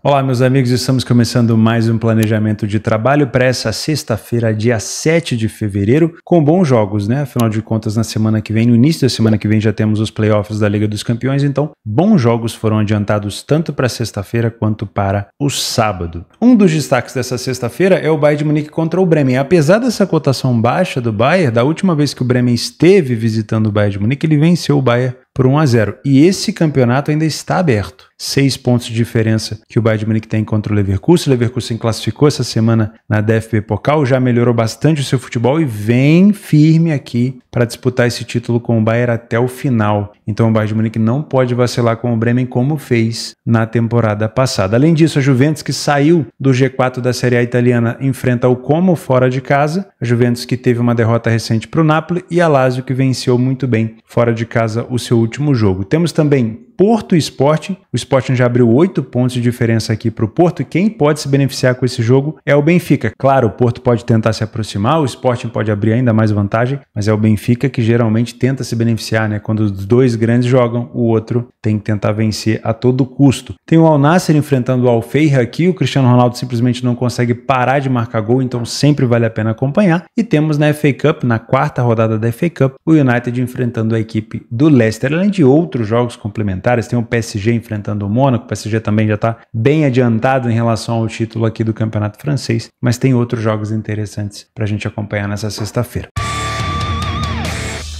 Olá, meus amigos, estamos começando mais um planejamento de trabalho para essa sexta-feira, dia 7 de fevereiro, com bons jogos, né? Afinal de contas, na semana que vem, no início da semana que vem, já temos os playoffs da Liga dos Campeões, então bons jogos foram adiantados tanto para sexta-feira quanto para o sábado. Um dos destaques dessa sexta-feira é o Bayern de Munique contra o Bremen. Apesar dessa cotação baixa do Bayern, da última vez que o Bremen esteve visitando o Bayern de Munique, ele venceu o Bayern por 1-0. E esse campeonato ainda está aberto. 6 pontos de diferença que o Bayern de Munique tem contra o Leverkusen. O Leverkusen classificou essa semana na DFB Pokal, já melhorou bastante o seu futebol e vem firme aqui para disputar esse título com o Bayern até o final. Então o Bayern de Munique não pode vacilar com o Bremen como fez na temporada passada. Além disso, a Juventus, que saiu do G4 da Série A italiana, enfrenta o Como fora de casa. A Juventus, que teve uma derrota recente para o Napoli, e a Lazio, que venceu muito bem fora de casa o seu último jogo. Temos também Porto e Sporting. O Sporting já abriu 8 pontos de diferença aqui para o Porto, e quem pode se beneficiar com esse jogo é o Benfica. Claro, o Porto pode tentar se aproximar, o Sporting pode abrir ainda mais vantagem, mas é o Benfica que geralmente tenta se beneficiar, né? Quando os dois grandes jogam, o outro tem que tentar vencer a todo custo. Tem o Al Nassr enfrentando o Al Feiha aqui, o Cristiano Ronaldo simplesmente não consegue parar de marcar gol, então sempre vale a pena acompanhar. E temos na FA Cup, na quarta rodada da FA Cup, o United enfrentando a equipe do Leicester, além de outros jogos complementares. Tem o PSG enfrentando o Mônaco. O PSG também já está bem adiantado em relação ao título aqui do Campeonato Francês, mas tem outros jogos interessantes para a gente acompanhar nessa sexta-feira.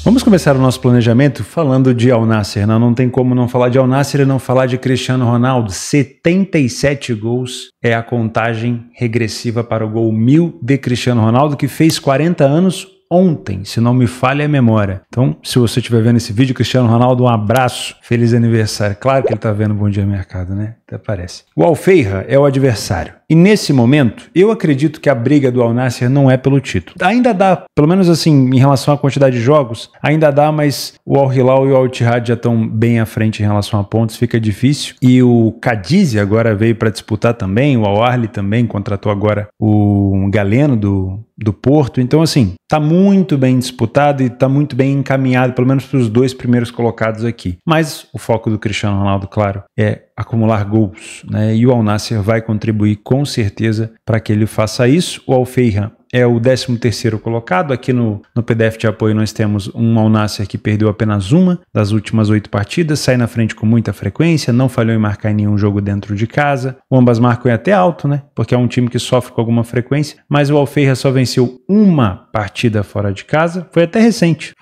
Vamos começar o nosso planejamento falando de Al Nassr. Não tem como não falar de Al Nassr e não falar de Cristiano Ronaldo. 77 gols é a contagem regressiva para o gol 1000 de Cristiano Ronaldo, que fez 40 anos ontem, se não me falha a memória. Então, se você estiver vendo esse vídeo, Cristiano Ronaldo, um abraço, feliz aniversário. Claro que ele está vendo Bom Dia Mercado, né? Até parece. O Al Feiha é o adversário. E nesse momento, eu acredito que a briga do Al Nassr não é pelo título. Ainda dá, pelo menos assim, em relação à quantidade de jogos, ainda dá, mas o Al Hilal e o Al Ittihad já estão bem à frente em relação a pontos, fica difícil. E o Cadiz agora veio para disputar também, o Al Ahly também contratou agora o Galeno do Porto. Então, assim, tá muito bem disputado e tá muito bem encaminhado, pelo menos para os dois primeiros colocados aqui. Mas o foco do Cristiano Ronaldo, claro, é acumular gols, né? E o Al Nassr vai contribuir com certeza para que ele faça isso. O Al Feiha é o 13º colocado. Aqui no PDF de apoio nós temos um Al Nassr que perdeu apenas uma das últimas 8 partidas, sai na frente com muita frequência, não falhou em marcar em nenhum jogo dentro de casa. Ambas marcam até alto, né? Porque é um time que sofre com alguma frequência, mas o Al Feiha só venceu uma partida fora de casa. Foi até recente,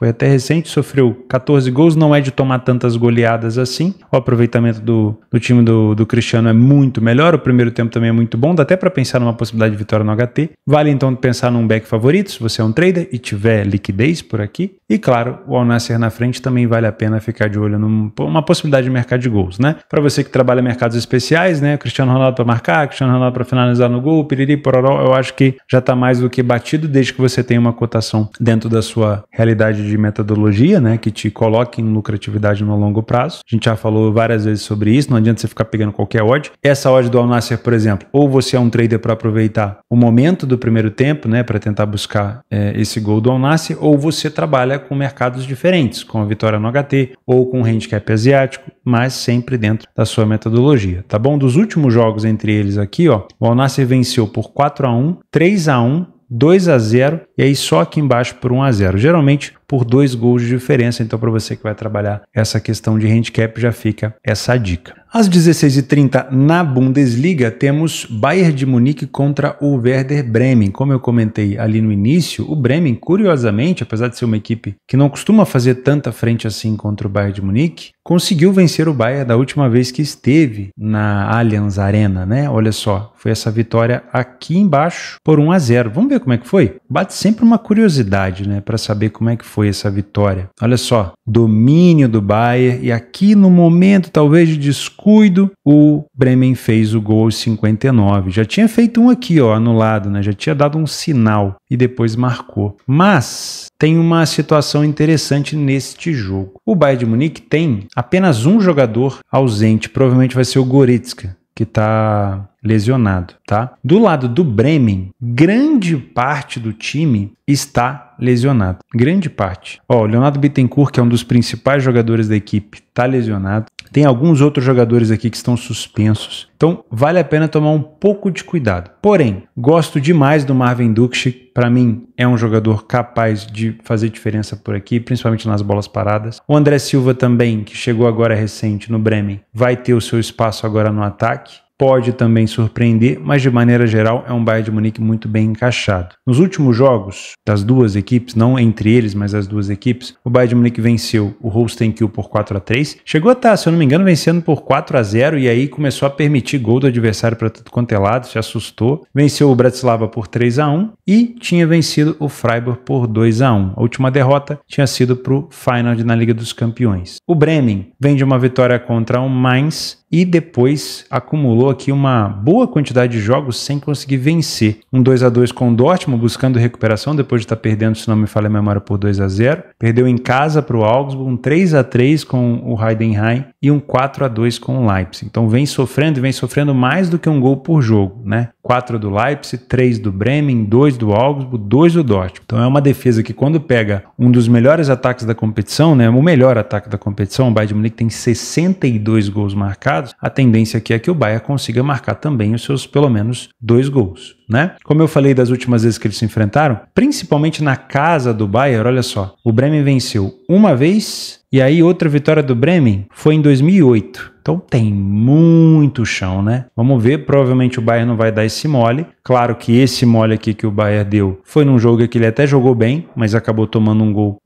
sofreu 14 gols, não é de tomar tantas goleadas assim. O aproveitamento do time do Cristiano é muito melhor, o primeiro tempo também é muito bom, dá até para pensar numa possibilidade de vitória no HT. Vale então pensar num back favorito, se você é um trader e tiver liquidez por aqui. E claro, o Al Nassr na frente também vale a pena ficar de olho numa possibilidade de mercado de gols, né? Para você que trabalha em mercados especiais, né? Cristiano Ronaldo para marcar, Cristiano Ronaldo para finalizar no gol, piriri, pororó, eu acho que já está mais do que batido, desde que você tenha uma cotação dentro da sua realidade de metodologia, né? Que te coloque em lucratividade no longo prazo. A gente já falou várias vezes sobre isso, não adianta você ficar pegando qualquer odd. Essa odd do Al Nassr, por exemplo, ou você é um trader para aproveitar o momento do primeiro tempo, né, para tentar buscar esse gol do Al Nassr, ou você trabalha com mercados diferentes, com a vitória no HT ou com um handicap asiático, mas sempre dentro da sua metodologia, tá bom? Dos últimos jogos entre eles aqui, ó, o Al Nassr venceu por 4-1, 3-1, 2-0 e aí só aqui embaixo por 1-0, geralmente por 2 gols de diferença. Então, para você que vai trabalhar essa questão de handicap, já fica essa dica. Às 16h30 na Bundesliga, temos Bayern de Munique contra o Werder Bremen. Como eu comentei ali no início, o Bremen, curiosamente, apesar de ser uma equipe que não costuma fazer tanta frente assim contra o Bayern de Munique, conseguiu vencer o Bayern da última vez que esteve na Allianz Arena, né? Olha só, foi essa vitória aqui embaixo por 1-0. Vamos ver como é que foi? Bate sempre uma curiosidade, né? Para saber como é que foi essa vitória. Olha só, domínio do Bayern, e aqui no momento talvez de descuido, o Bremen fez o gol aos 59. Já tinha feito um aqui, ó, anulado, né? Já tinha dado um sinal e depois marcou. Mas tem uma situação interessante neste jogo. O Bayern de Munique tem apenas um jogador ausente, provavelmente vai ser o Goretzka, que está lesionado, tá? Do lado do Bremen, grande parte do time está lesionado. Grande parte. Ó, o Leonardo Bittencourt, que é um dos principais jogadores da equipe, está lesionado. Tem alguns outros jogadores aqui que estão suspensos. Então, vale a pena tomar um pouco de cuidado. Porém, gosto demais do Marvin Dukšik. Para mim, é um jogador capaz de fazer diferença por aqui, principalmente nas bolas paradas. O André Silva também, que chegou agora recente no Bremen, vai ter o seu espaço agora no ataque. Pode também surpreender, mas de maneira geral é um Bayern de Munique muito bem encaixado. Nos últimos jogos das duas equipes, não entre eles, mas as duas equipes, o Bayern de Munique venceu o Holstein Kiel por 4-3. Chegou a estar, se eu não me engano, vencendo por 4-0 e aí começou a permitir gol do adversário para tudo quanto é lado, se assustou. Venceu o Bratislava por 3-1 e tinha vencido o Freiburg por 2-1. A última derrota tinha sido para o Feyenoord na Liga dos Campeões. O Bremen vem de uma vitória contra o Mainz e depois acumulou aqui uma boa quantidade de jogos sem conseguir vencer. Um 2-2 com o Dortmund, buscando recuperação depois de estar perdendo, se não me falha a memória, por 2-0. Perdeu em casa para o Augsburg, um 3-3 com o Heidenheim e um 4-2 com o Leipzig. Então vem sofrendo mais do que um gol por jogo, né? 4 do Leipzig, 3 do Bremen, 2 do Augsburg, 2 do Dortmund. Então é uma defesa que quando pega um dos melhores ataques da competição, né? O melhor ataque da competição, o Bayern de Munique tem 62 gols marcados. A tendência aqui é que o Bayern consiga marcar também os seus pelo menos 2 gols, né? Como eu falei das últimas vezes que eles se enfrentaram, principalmente na casa do Bayern, olha só, o Bremen venceu uma vez e aí outra vitória do Bremen foi em 2008. Então tem muito chão, né? Vamos ver, provavelmente o Bayern não vai dar esse mole. Claro que esse mole aqui que o Bayern deu foi num jogo que ele até jogou bem, mas acabou tomando um gol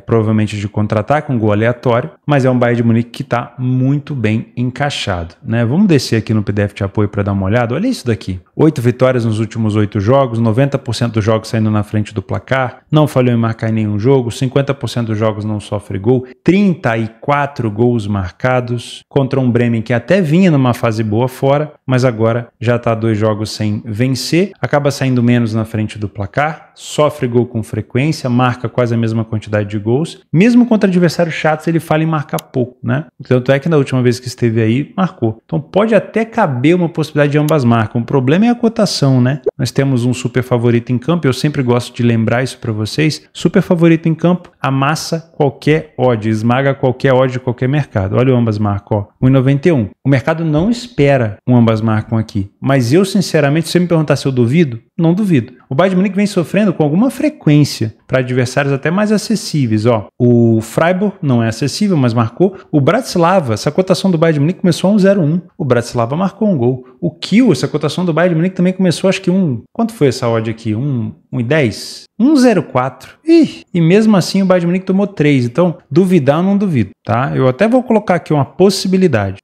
provavelmente de contra-ataque, um gol aleatório. Mas é um Bayern de Munique que está muito bem encaixado, né? Vamos descer aqui no PDF de apoio para dar uma olhada. Olha isso daqui. 8 vitórias nos últimos 8 jogos, 90% dos jogos saindo na frente do placar, não falhou em marcar em nenhum jogo, 50% dos jogos não sofre gol, 34 gols marcados contra um Bremen que até vinha numa fase boa fora, mas agora já está 2 jogos sem vencer, acaba saindo menos na frente do placar, sofre gol com frequência, marca quase a mesma quantidade de gols, mesmo contra adversários chatos ele fala em marcar pouco, né? Tanto é que na última vez que esteve aí, marcou. Então pode até caber uma possibilidade de ambas marcam, o problema é a cotação, né? Nós temos um super favorito em campo, eu sempre gosto de lembrar isso para vocês, super favorito em campo, amassa qualquer odd, esmaga qualquer odd de qualquer mercado. Olha o ambas marcam, ó, 1,91. O mercado não espera um ambas marcam aqui, mas eu sinceramente, se você me perguntar se eu duvido, não duvido. O Bayern de Munique vem sofrendo com alguma frequência para adversários até mais acessíveis. Ó, o Freiburg não é acessível, mas marcou. O Bratislava, essa cotação do Bayern de Munique começou a 1,01. O Bratislava marcou um gol. O Kiel, essa cotação do Bayern de Munique também começou, acho que quanto foi essa odd aqui? 1,10? 1,04. E mesmo assim o Bayern de Munique tomou 3. Então, duvidar eu não duvido, tá? Eu até vou colocar aqui uma possibilidade,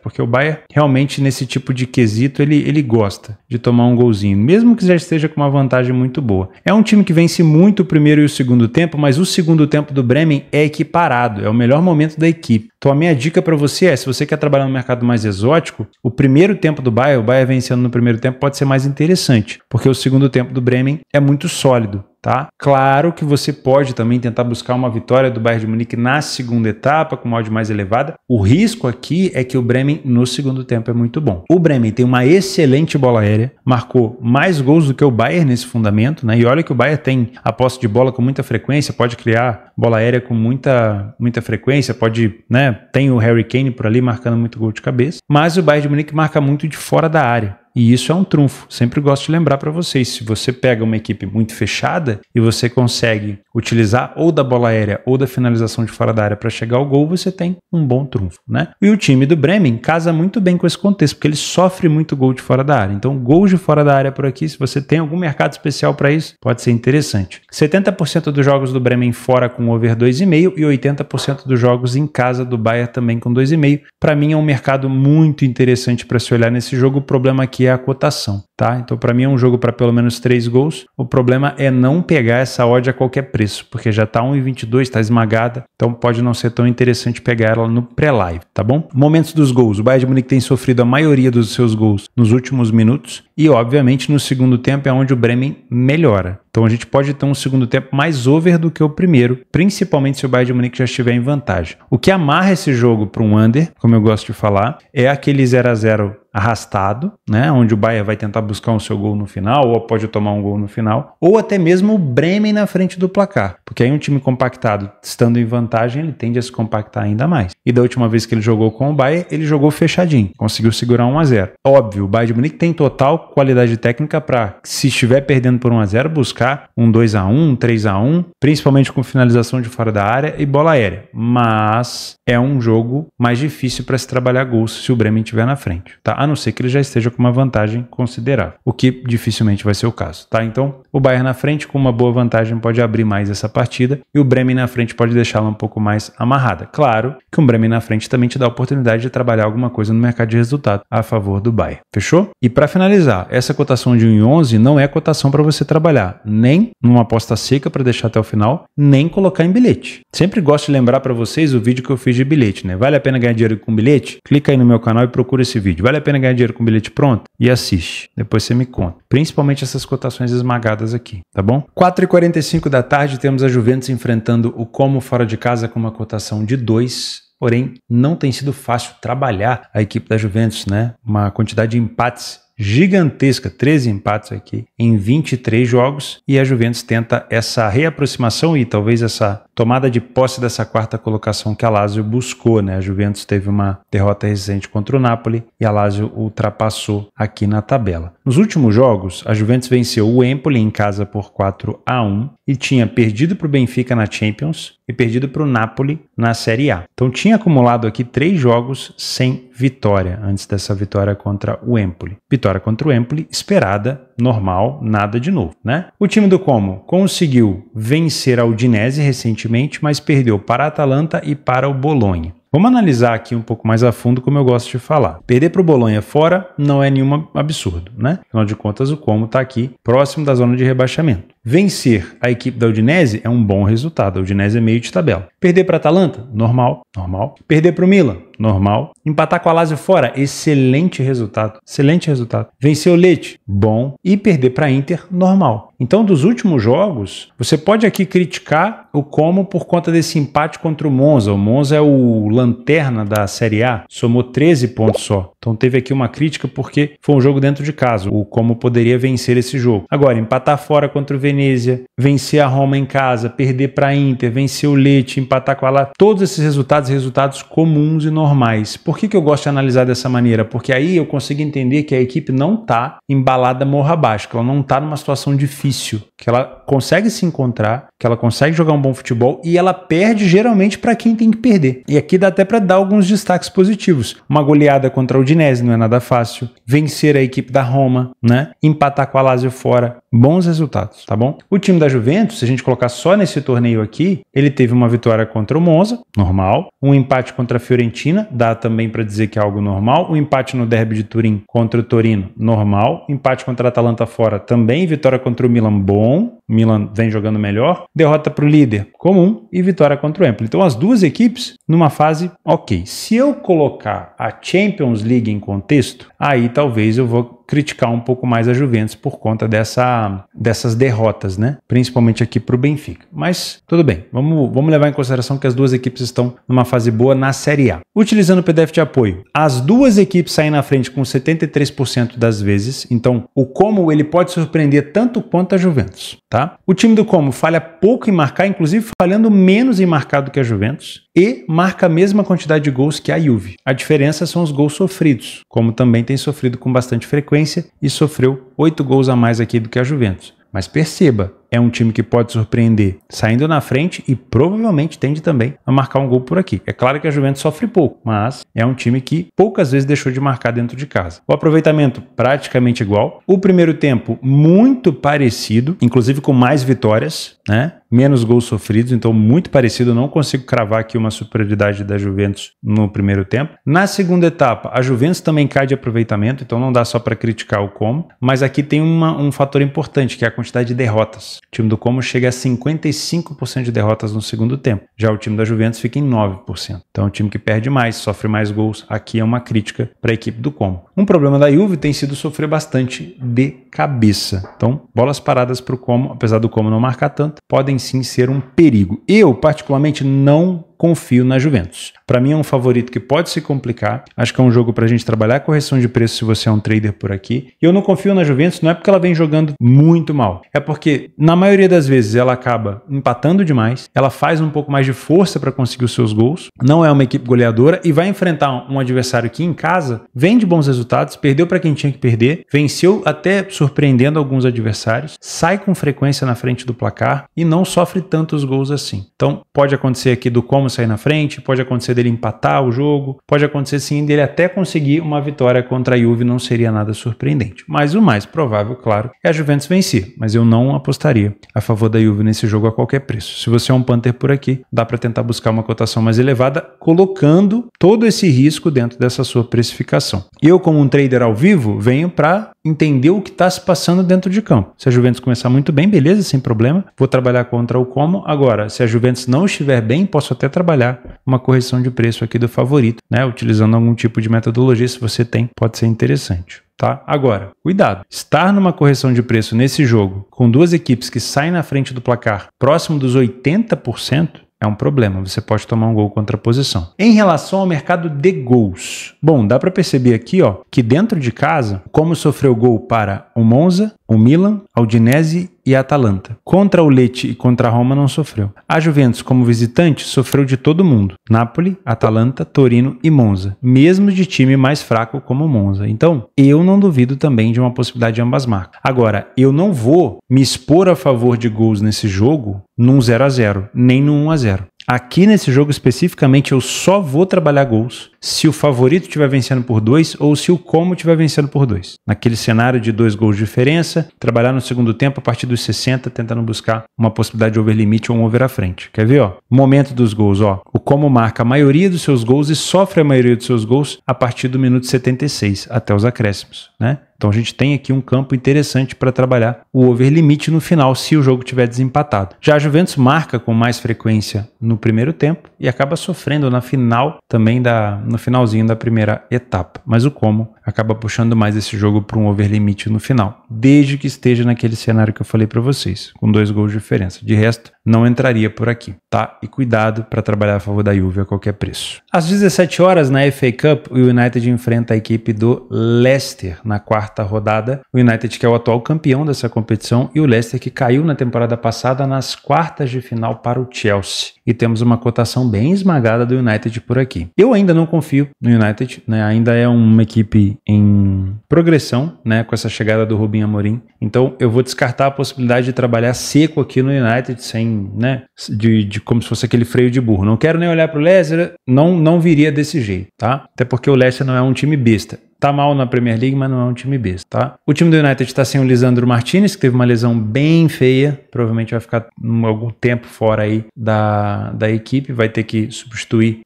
porque o Bayern realmente nesse tipo de quesito ele gosta de tomar um golzinho, mesmo que já esteja com uma vantagem muito boa. É um time que vence muito o primeiro e o segundo tempo, mas o segundo tempo do Bremen é equiparado, é o melhor momento da equipe. Então a minha dica para você é, se você quer trabalhar no mercado mais exótico, o primeiro tempo do Bayern, o Bayern vencendo no primeiro tempo pode ser mais interessante, porque o segundo tempo do Bremen é muito sólido. Tá? Claro que você pode também tentar buscar uma vitória do Bayern de Munique na segunda etapa, com uma odd mais elevada. O risco aqui é que o Bremen no segundo tempo é muito bom. O Bremen tem uma excelente bola aérea, marcou mais gols do que o Bayern nesse fundamento, né? E olha que o Bayern tem a posse de bola com muita frequência, pode criar bola aérea com muita frequência, pode, né? Tem o Harry Kane por ali marcando muito gol de cabeça, mas o Bayern de Munique marca muito de fora da área. E isso é um trunfo. Sempre gosto de lembrar para vocês, se você pega uma equipe muito fechada e você consegue utilizar ou da bola aérea ou da finalização de fora da área para chegar ao gol, você tem um bom trunfo, né? E o time do Bremen casa muito bem com esse contexto, porque ele sofre muito gol de fora da área. Então, gols de fora da área por aqui, se você tem algum mercado especial para isso, pode ser interessante. 70% dos jogos do Bremen fora com over 2,5 e 80% dos jogos em casa do Bayern também com 2,5. Para mim é um mercado muito interessante para se olhar nesse jogo. O problema aqui é a cotação. tá? Então para mim é um jogo para pelo menos 3 gols. O problema é não pegar essa odd a qualquer preço, porque já tá 1,22, tá esmagada, então pode não ser tão interessante pegar ela no pré-live, tá bom? Momentos dos gols. O Bayern de Munique tem sofrido a maioria dos seus gols nos últimos minutos e obviamente no segundo tempo é onde o Bremen melhora. Então a gente pode ter um segundo tempo mais over do que o primeiro, principalmente se o Bayern de Munique já estiver em vantagem. O que amarra esse jogo para um under, como eu gosto de falar, é aquele 0 a 0 arrastado, né, onde o Bayern vai tentar buscar um seu gol no final, ou pode tomar um gol no final, ou até mesmo o Bremen na frente do placar, porque aí um time compactado, estando em vantagem, ele tende a se compactar ainda mais. E da última vez que ele jogou com o Bayern, ele jogou fechadinho, conseguiu segurar 1 a 0. Óbvio, o Bayern de Munique tem total qualidade técnica para, se estiver perdendo por 1 a 0, buscar um 2 a 1, um 3 a 1, principalmente com finalização de fora da área e bola aérea, mas é um jogo mais difícil para se trabalhar gols se o Bremen estiver na frente, tá? A não ser que ele já esteja com uma vantagem considerável, o que dificilmente vai ser o caso, tá? Então, o Bayern na frente com uma boa vantagem pode abrir mais essa partida e o Bremen na frente pode deixá-la um pouco mais amarrada. Claro que um Bremen na frente também te dá a oportunidade de trabalhar alguma coisa no mercado de resultado a favor do Bayern. Fechou? E para finalizar, essa cotação de 1,11 não é cotação para você trabalhar, nem numa aposta seca para deixar até o final, nem colocar em bilhete. Sempre gosto de lembrar para vocês o vídeo que eu fiz de bilhete, né? Vale a pena ganhar dinheiro com bilhete? Clica aí no meu canal e procura esse vídeo. Vale a pena ganhar dinheiro com bilhete pronto? E assiste. Depois você me conta. Principalmente essas cotações esmagadas aqui, tá bom? 4h45 da tarde temos a Juventus enfrentando o Como fora de casa com uma cotação de 2. Porém, não tem sido fácil trabalhar a equipe da Juventus, né? Uma quantidade de empates gigantesca, 13 empates aqui em 23 jogos, e a Juventus tenta essa reaproximação e talvez essa tomada de posse dessa quarta colocação que a Lazio buscou, né? A Juventus teve uma derrota recente contra o Napoli e a Lazio ultrapassou aqui na tabela. Nos últimos jogos, a Juventus venceu o Empoli em casa por 4 a 1 e tinha perdido para o Benfica na Champions e perdido para o Napoli na Série A. Então tinha acumulado aqui 3 jogos sem vitória antes dessa vitória contra o Empoli. Vitória contra o Empoli esperada, normal, nada de novo, né? O time do Como conseguiu vencer a Udinese recentemente, mas perdeu para a Atalanta e para o Bolonha. Vamos analisar aqui um pouco mais a fundo, como eu gosto de falar. Perder para o Bolonha fora não é nenhum absurdo, né? Afinal de contas, o Como está aqui próximo da zona de rebaixamento. Vencer a equipe da Udinese é um bom resultado. A Udinese é meio de tabela. Perder para a Atalanta? Normal, normal. Perder para o Milan? Normal. Empatar com a Lazio fora? Excelente resultado. Excelente resultado. Vencer o Lecce? Bom. E perder para a Inter? Normal. Então, dos últimos jogos, você pode aqui criticar o Como por conta desse empate contra o Monza. O Monza é o lanterna da Série A, somou 13 pontos só. Então teve aqui uma crítica porque foi um jogo dentro de casa. O Como poderia vencer esse jogo. Agora, empatar fora contra o Venezia, vencer a Roma em casa, perder para a Inter, vencer o Lecce, empatar com a Lazio. Todos esses resultados comuns e normais. Por que eu gosto de analisar dessa maneira? Porque aí eu consigo entender que a equipe não está embalada morra abaixo, que ela não está numa situação difícil, que ela consegue se encontrar, que ela consegue jogar um bom futebol e ela perde geralmente para quem tem que perder. E aqui dá até para dar alguns destaques positivos. Uma goleada contra a Udinese não é nada fácil. Vencer a equipe da Roma, né? Empatar com a Lazio fora. Bons resultados, tá bom? O time da Juventus, se a gente colocar só nesse torneio aqui, ele teve uma vitória contra o Monza, normal. Um empate contra a Fiorentina, dá também para dizer que é algo normal. Um empate no derby de Turim contra o Torino, normal. Empate contra a Atalanta fora, também. Vitória contra o Milan, bom. O Milan vem jogando melhor. Derrota para o líder, comum. E vitória contra o Empoli. Então as duas equipes numa fase ok. Se eu colocar a Champions League em contexto, aí talvez eu vou criticar um pouco mais a Juventus por conta dessas derrotas, né? Principalmente aqui para o Benfica. Mas tudo bem, vamos levar em consideração que as duas equipes estão numa fase boa na Série A. Utilizando o PDF de apoio, as duas equipes saem na frente com 73% das vezes, então o Como ele pode surpreender tanto quanto a Juventus, tá? O time do Como falha pouco em marcar, inclusive falhando menos em marcar do que a Juventus, e marca a mesma quantidade de gols que a Juve. A diferença são os gols sofridos, como também tem sofrido com bastante frequência e sofreu 8 gols a mais aqui do que a Juventus. Mas perceba, é um time que pode surpreender saindo na frente e provavelmente tende também a marcar um gol por aqui. É claro que a Juventus sofre pouco, mas é um time que poucas vezes deixou de marcar dentro de casa. O aproveitamento praticamente igual. O primeiro tempo muito parecido, inclusive com mais vitórias, né? menos gols sofridos, então muito parecido, eu não consigo cravar aqui uma superioridade da Juventus no primeiro tempo. Na segunda etapa, a Juventus também cai de aproveitamento, então não dá só para criticar o Como, mas aqui tem um fator importante, que é a quantidade de derrotas. O time do Como chega a 55% de derrotas no segundo tempo, já o time da Juventus fica em 9%. Então é um time que perde mais, sofre mais gols, aqui é uma crítica para a equipe do Como. Um problema da Juve tem sido sofrer bastante de cabeça, então bolas paradas para o Como, apesar do Como não marcar tanto, podem sim ser um perigo. Eu, particularmente, não confio na Juventus. Para mim é um favorito que pode se complicar. Acho que é um jogo para a gente trabalhar a correção de preço se você é um trader por aqui. E eu não confio na Juventus, não é porque ela vem jogando muito mal. É porque, na maioria das vezes, ela acaba empatando demais. Ela faz um pouco mais de força para conseguir os seus gols. Não é uma equipe goleadora e vai enfrentar um adversário que em casa vem de bons resultados, perdeu para quem tinha que perder, venceu até surpreendendo alguns adversários, sai com frequência na frente do placar e não sofre tantos gols assim. Então, pode acontecer aqui do Como sair na frente, pode acontecer dele empatar o jogo, pode acontecer sim dele até conseguir uma vitória contra a Juve, não seria nada surpreendente. Mas o mais provável, claro, é a Juventus vencer, mas eu não apostaria a favor da Juve nesse jogo a qualquer preço. Se você é um Panther por aqui, dá para tentar buscar uma cotação mais elevada, colocando todo esse risco dentro dessa sua precificação. Eu, como um trader ao vivo, venho para entender o que está se passando dentro de campo. Se a Juventus começar muito bem, beleza, sem problema, vou trabalhar contra o Como. Agora, se a Juventus não estiver bem, posso até trabalhar uma correção de preço aqui do favorito, né? Utilizando algum tipo de metodologia, se você tem, pode ser interessante. Tá? Agora, cuidado, estar numa correção de preço nesse jogo, com duas equipes que saem na frente do placar próximo dos 80%, é um problema, você pode tomar um gol contra a posição. Em relação ao mercado de gols, bom, dá para perceber aqui, ó, que dentro de casa, como sofreu gol para o Monza, o Milan, a Udinese e a Atalanta. Contra o Lecce e contra a Roma não sofreu. A Juventus, como visitante, sofreu de todo mundo. Napoli, Atalanta, Torino e Monza. Mesmo de time mais fraco como o Monza. Então, eu não duvido também de uma possibilidade de ambas marcas. Agora, eu não vou me expor a favor de gols nesse jogo num 0-0, nem no 1-0. Aqui nesse jogo especificamente eu só vou trabalhar gols se o favorito estiver vencendo por 2 ou se o Como estiver vencendo por 2. Naquele cenário de 2 gols de diferença, trabalhar no segundo tempo a partir dos 60, tentando buscar uma possibilidade de over limite ou um over à frente. Quer ver? Ó? Momento dos gols. Ó. O Como marca a maioria dos seus gols e sofre a maioria dos seus gols a partir do minuto 76, até os acréscimos, né? Então a gente tem aqui um campo interessante para trabalhar o over limite no final, se o jogo tiver desempatado. Já a Juventus marca com mais frequência no primeiro tempo e acaba sofrendo na final também no finalzinho da primeira etapa. Mas o Como acaba puxando mais esse jogo para um over limite no final, desde que esteja naquele cenário que eu falei para vocês, com 2 gols de diferença. De resto, não entraria por aqui, tá? E cuidado para trabalhar a favor da Juve a qualquer preço. Às 17 horas na FA Cup, o United enfrenta a equipe do Leicester na quarta rodada. O United que é o atual campeão dessa competição e o Leicester que caiu na temporada passada nas quartas de final para o Chelsea. E temos uma cotação bem esmagada do United por aqui. Eu ainda não confio no United, né? Ainda é uma equipe em progressão, né? Com essa chegada do Rubem Amorim. Então eu vou descartar a possibilidade de trabalhar seco aqui no United, sem, né? De como se fosse aquele freio de burro. Não quero nem olhar para o Leicester, não viria desse jeito, tá? Até porque o Leicester não é um time besta. Tá mal na Premier League, mas não é um time besta, tá? O time do United está sem o Lisandro Martinez, que teve uma lesão bem feia, provavelmente vai ficar algum tempo fora aí da equipe, vai ter que substituir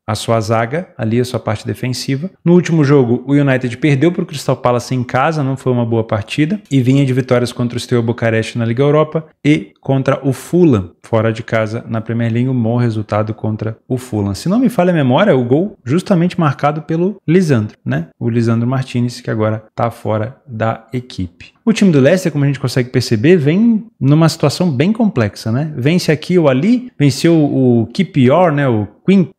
a sua zaga ali, a sua parte defensiva. No último jogo, o United perdeu para o Crystal Palace em casa, não foi uma boa partida, e vinha de vitórias contra o Steaua Bucareste na Liga Europa e contra o Fulham, fora de casa na Premier League, um bom resultado contra o Fulham. Se não me falha a memória, o gol justamente marcado pelo Lisandro, né? O Lisandro Martinez, que agora está fora da equipe. O time do Leicester, como a gente consegue perceber, vem numa situação bem complexa, né? Vence aqui ou ali, venceu o QPR, né? O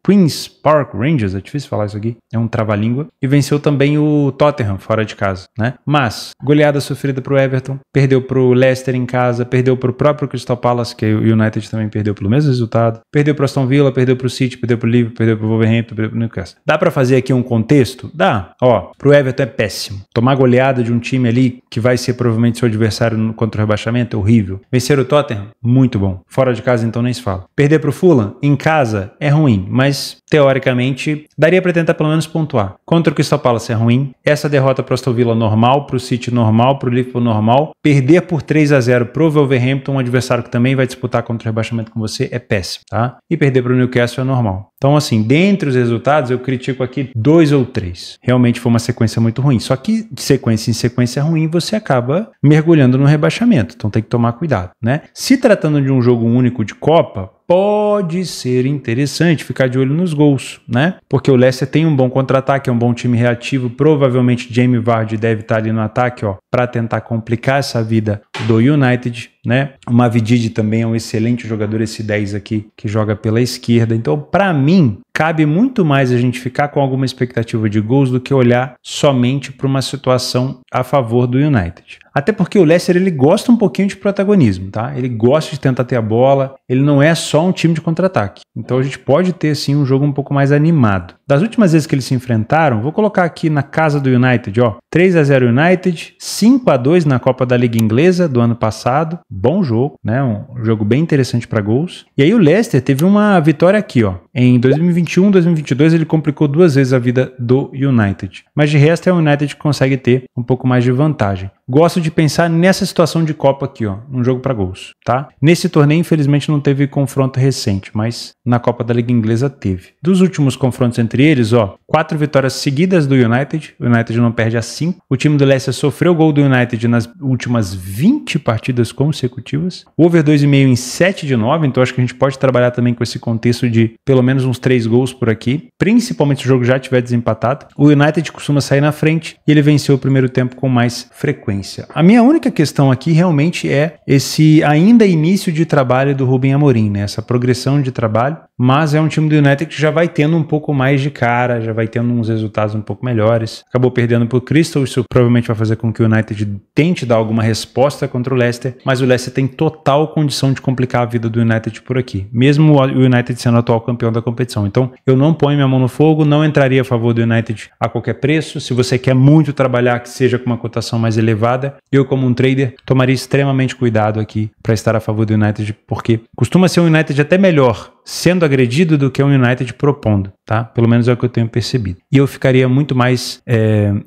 Queen's Park Rangers, é difícil falar isso aqui, é um trava-língua, e venceu também o Tottenham fora de casa, né? Mas, goleada sofrida para o Everton, perdeu para o Leicester em casa, perdeu para o próprio Crystal Palace, que o United também perdeu pelo mesmo resultado, perdeu para o Aston Villa, perdeu para o City, perdeu para o Liverpool, perdeu para o Wolverhampton, perdeu para o Newcastle. Dá para fazer aqui um contexto? Dá. Ó, para o Everton é péssimo. Tomar goleada de um time ali que vai ser provavelmente seu adversário contra o rebaixamento, é horrível. Vencer o Tottenham, muito bom. Fora de casa, então nem se fala. Perder pro Fulham, em casa, é ruim, mas teoricamente daria para tentar pelo menos pontuar. Contra o Crystal Palace é ruim. Essa derrota pro Aston Villa normal, pro City normal, pro Liverpool normal. Perder por 3-0 pro Wolverhampton, um adversário que também vai disputar contra o rebaixamento com você, é péssimo, tá? E perder pro Newcastle é normal. Então, assim, dentre os resultados, eu critico aqui 2 ou 3. Realmente foi uma sequência muito ruim. Só que de sequência em sequência ruim, você acaba mergulhando no rebaixamento. Então tem que tomar cuidado, né? Se tratando de um jogo único de Copa, pode ser interessante ficar de olho nos gols, né? Porque o Leicester tem um bom contra-ataque, é um bom time reativo. Provavelmente Jamie Vardy deve estar ali no ataque, ó, para tentar complicar essa vida do United, né? O Mavididi também é um excelente jogador, esse 10 aqui que joga pela esquerda. Então, para mim, cabe muito mais a gente ficar com alguma expectativa de gols do que olhar somente para uma situação a favor do United. Até porque o Leicester, ele gosta um pouquinho de protagonismo, tá? Ele gosta de tentar ter a bola, ele não é só um time de contra-ataque. Então a gente pode ter, sim, um jogo um pouco mais animado. Das últimas vezes que eles se enfrentaram, vou colocar aqui na casa do United, ó, 3-0 United, 5-2 na Copa da Liga Inglesa do ano passado. Bom jogo, né? Um jogo bem interessante para gols. E aí o Leicester teve uma vitória aqui, ó. Em 2021, 2022, ele complicou 2 vezes a vida do United. Mas de resto é o United que consegue ter um pouco mais de vantagem. Gosto de pensar nessa situação de Copa aqui, ó, um jogo para gols, tá? Nesse torneio, infelizmente, não teve confronto recente, mas na Copa da Liga Inglesa teve. Dos últimos confrontos entre eles, ó, 4 vitórias seguidas do United. O United não perde a 5. O time do Leicester sofreu gol do United nas últimas 20 partidas consecutivas. O over 2,5 em 7 de 9, então acho que a gente pode trabalhar também com esse contexto de pelo menos uns 3 gols por aqui, principalmente se o jogo já estiver desempatado. O United costuma sair na frente e ele venceu o primeiro tempo com mais frequência. A minha única questão aqui realmente é esse ainda início de trabalho do Ruben Amorim, né? Essa progressão de trabalho, mas é um time do United que já vai tendo um pouco mais de cara, já vai tendo uns resultados um pouco melhores. Acabou perdendo para o Crystal, isso provavelmente vai fazer com que o United tente dar alguma resposta contra o Leicester, mas o Leicester tem total condição de complicar a vida do United por aqui, mesmo o United sendo o atual campeão da competição. Então, eu não ponho minha mão no fogo, não entraria a favor do United a qualquer preço. Se você quer muito trabalhar que seja com uma cotação mais elevada, eu como um trader tomaria extremamente cuidado aqui para estar a favor do United, porque costuma ser um United até melhor sendo agredido do que um United propondo, tá? Pelo menos é o que eu tenho percebido. E eu ficaria muito mais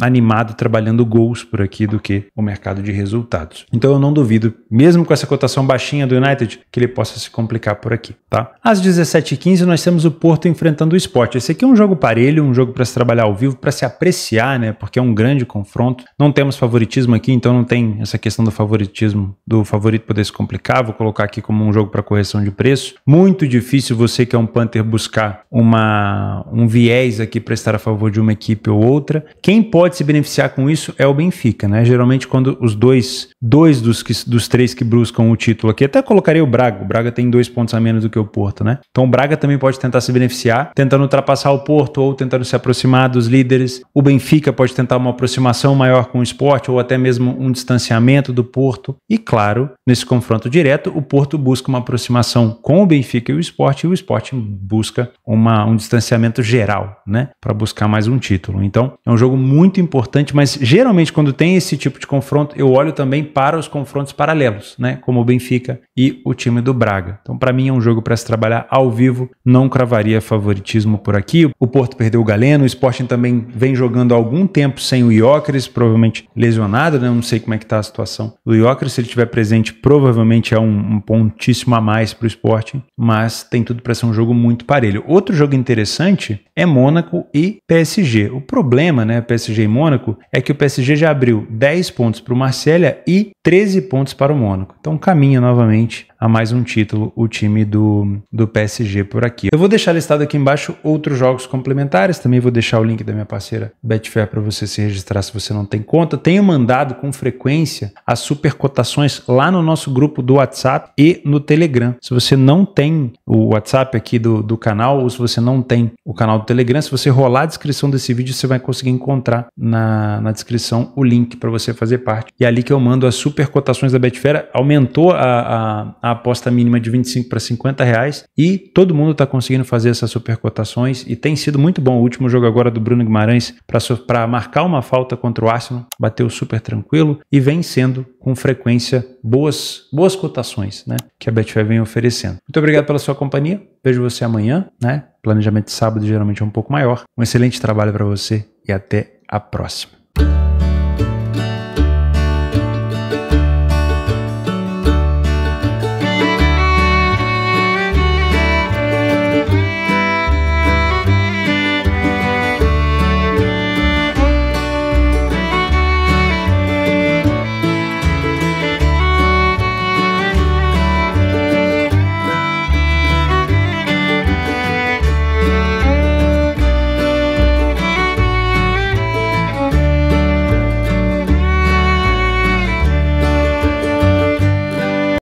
animado trabalhando gols por aqui do que o mercado de resultados. Então eu não duvido, mesmo com essa cotação baixinha do United, que ele possa se complicar por aqui, tá? Às 17h15 nós temos o Porto enfrentando o Sport. Esse aqui é um jogo parelho, um jogo para se trabalhar ao vivo, para se apreciar, né? Porque é um grande confronto. Não temos favoritismo aqui, então não tem essa questão do favoritismo, do favorito poder se complicar. Vou colocar aqui como um jogo para correção de preço. Muito difícil você que é um punter buscar um viés aqui para estar a favor de uma equipe ou outra. Quem pode se beneficiar com isso é o Benfica, né? Geralmente quando os dois dos 3 que buscam o título aqui, até colocaria o Braga tem 2 pontos a menos do que o Porto, né? Então o Braga também pode tentar se beneficiar, tentando ultrapassar o Porto ou tentando se aproximar dos líderes. O Benfica pode tentar uma aproximação maior com o Sport ou até mesmo um distanciamento do Porto. E claro, nesse confronto direto, o Porto busca uma aproximação com o Benfica e o Sport busca um distanciamento geral, né? Para buscar mais um título. Então, é um jogo muito importante, mas geralmente quando tem esse tipo de confronto, eu olho também para os confrontos paralelos, né? Como o Benfica e o time do Braga. Então, para mim é um jogo para se trabalhar ao vivo, não cravaria favoritismo por aqui. O Porto perdeu o Galeno, o Sporting também vem jogando há algum tempo sem o Gyökeres, provavelmente lesionado, né? Eu não sei como é que tá a situação do Gyökeres, se ele estiver presente, provavelmente é um pontíssimo a mais para o Sporting, mas tem tudo para ser um jogo muito parelho. Outro jogo interessante é Mônaco e PSG. O problema, né, PSG e Mônaco, é que o PSG já abriu 10 pontos para o Marselha e 13 pontos para o Mônaco. Então caminha novamente a mais um título o time do PSG por aqui. Eu vou deixar listado aqui embaixo outros jogos complementares, também vou deixar o link da minha parceira Betfair para você se registrar se você não tem conta. Tenho mandado com frequência as super cotações lá no nosso grupo do WhatsApp e no Telegram. Se você não tem o WhatsApp aqui do canal ou se você não tem o canal do Telegram, se você rolar a descrição desse vídeo, você vai conseguir encontrar na descrição o link para você fazer parte. E é ali que eu mando as super cotações da Betfair. Aumentou a a aposta mínima de 25 para 50 reais e todo mundo está conseguindo fazer essas supercotações e tem sido muito bom. O último jogo agora do Bruno Guimarães para marcar uma falta contra o Arsenal, bateu super tranquilo e vem sendo com frequência boas cotações, né, que a Betfair vem oferecendo. Muito obrigado pela sua companhia, vejo você amanhã, né? Planejamento de sábado geralmente é um pouco maior. Um excelente trabalho para você e até a próxima.